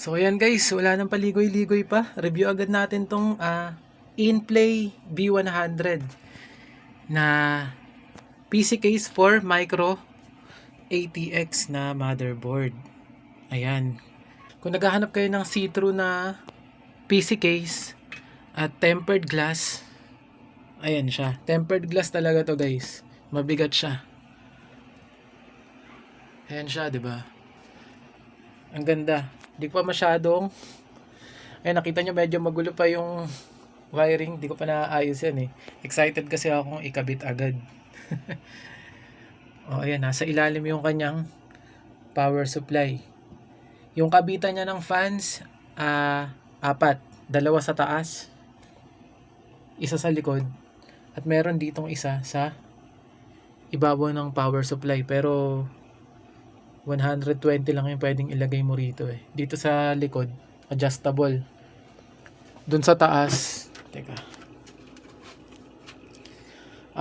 So ayan guys, wala nang paligoy-ligoy pa. Review agad natin tong InPlay B100 na PC case for micro ATX na motherboard. Ayan. Kung naghahanap kayo ng see-through na PC case at tempered glass, ayan siya. Tempered glass talaga to guys. Mabigat siya. Ayan siya, 'di ba? Ang ganda. Di pa masyadong. Ay, nakita nyo medyo magulo pa yung wiring. Di ko pa naayos yan eh. Excited kasi akong ikabit agad. O ayan, nasa ilalim yung kanyang power supply. Yung kabitan niya ng fans, apat. Dalawa sa taas, isa sa likod, at meron ditong isa sa ibabaw ng power supply. Pero 120 lang yung pwedeng ilagay mo rito eh. Dito sa likod, adjustable. Dun sa taas, teka.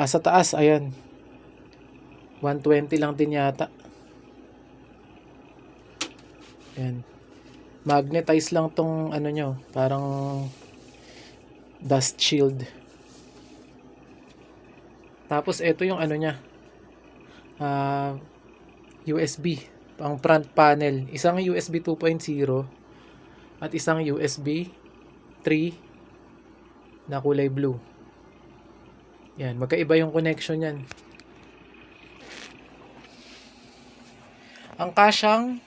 Sa taas, ayan. 120 lang din yata. Ayan. Magnetize lang tong ano nyo. Parang dust shield. Tapos, ito yung ano nya. USB. Pang front panel. Isang USB 2.0 at isang USB 3 na kulay blue. Yan, magkaiba yung connection yan. Ang kasyang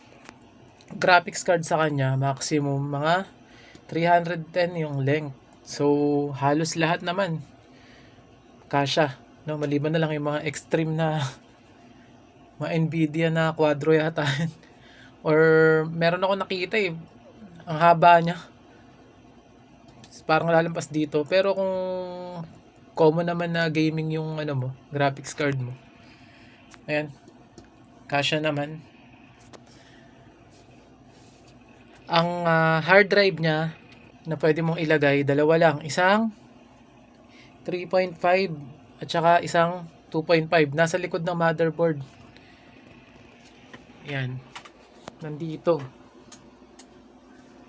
graphics card sa kanya, maximum mga 310 yung length. So, halos lahat naman kasya, no? Maliban na lang yung mga extreme na mga Nvidia na quadro yata. Or meron ako nakita eh, ang haba niya. Parang lalampas dito. Pero kung common naman na gaming yung ano mo, graphics card mo, ayan, kasya naman. Ang hard drive niya na pwede mong ilagay, dalawa lang. Isang 3.5 at saka isang 2.5. Nasa likod ng motherboard. Ayan. Nandito.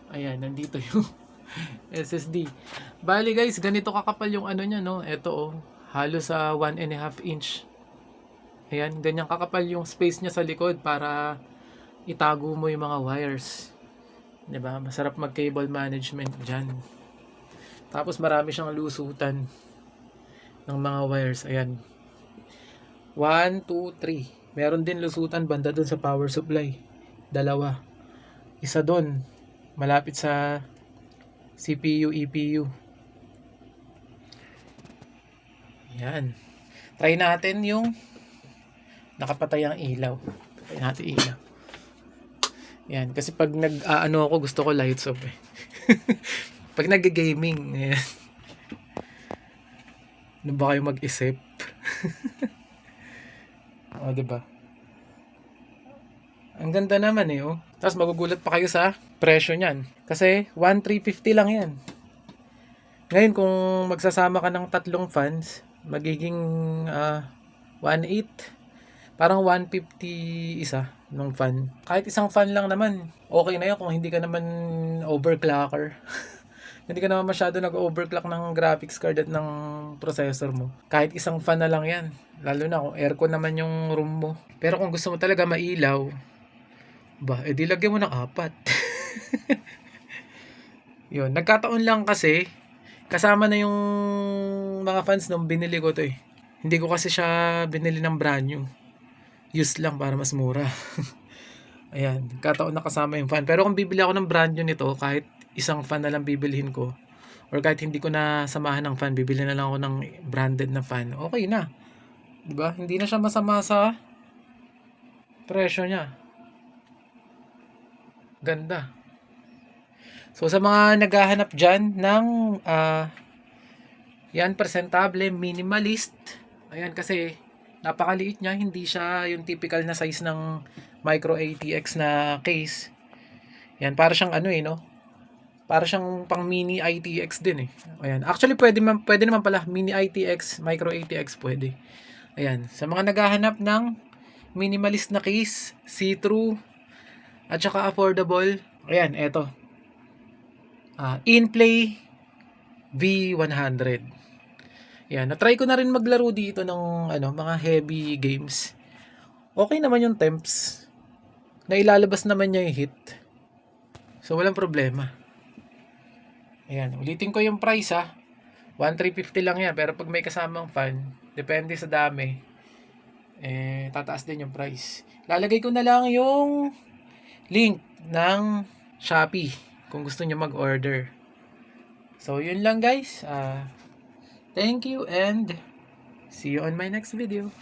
Ayan, nandito yung SSD. Bali guys, ganito kakapal yung ano niya, no? Ito oh, halos sa 1.5 inch. Ayan, ganyan kakapal yung space niya sa likod para itago mo yung mga wires. 'Di ba? Masarap mag-cable management diyan. Tapos marami siyang lusutan ng mga wires. Ayan. 1, 2, 3. Meron din lusutan banda doon sa power supply. Dalawa. Isa doon malapit sa CPU, EPU. Yan. Try natin yung nakapatay ang ilaw. Try natin ilaw. Yan. Kasi pag nag-ano ako, gusto ko lights off eh. Pag nag-gaming, ayan. Ano ba kayo mag-isip? O, diba? Ang ganda naman eh, oh. Tapos magugulat pa kayo sa presyo niyan. Kasi 1,350 lang yan. Ngayon kung magsasama ka ng tatlong fans, magiging 1,800. Parang 150 isa ng fan. Kahit isang fan lang naman, okay na yun kung hindi ka naman overclocker. Hindi ka naman masyado nag-overclock ng graphics card at ng processor mo. Kahit isang fan na lang yan. Lalo na kung aircon naman yung room mo. Pero kung gusto mo talaga mailaw, edi lagyan mo ng apat. Yun, nagkataon lang kasi, kasama na yung mga fans nung binili ko to eh. Hindi ko kasi siya binili ng brand new. Use lang para mas mura. Ayan, kataon na kasama yung fan. Pero kung bibili ako ng brand new nito, kahit isang fan na lang bibilhin ko, or kahit hindi ko na samahan ng fan, bibili na lang ako ng branded na fan, okay na. Diba? Hindi na siya masama sa presyo niya. Ganda. So sa mga naghahanap dyan ng yan, presentable, minimalist, ayan, kasi napakaliit niya, hindi siya yung typical na size ng micro ATX na case. Yan, para siyang ano eh, no? Para siyang pang mini ITX din eh. Ayan. Actually, pwede naman pala mini ITX, micro ATX pwede. Ayan. Sa mga naghahanap ng minimalist na case, see-through, at saka affordable, Ayan, eto. InPlay V100. Yan, na-try ko na rin maglaro dito ng mga heavy games. Okay naman yung temps. Nailalabas naman niya yung hit. So walang problema. Ayan, ulitin ko yung price 1,350 lang yan, pero pag may kasamang fan, depende sa dami, tataas din yung price. Lalagay ko na lang yung link ng Shopee kung gusto niyo mag-order. So yun lang guys. Thank you and see you on my next video.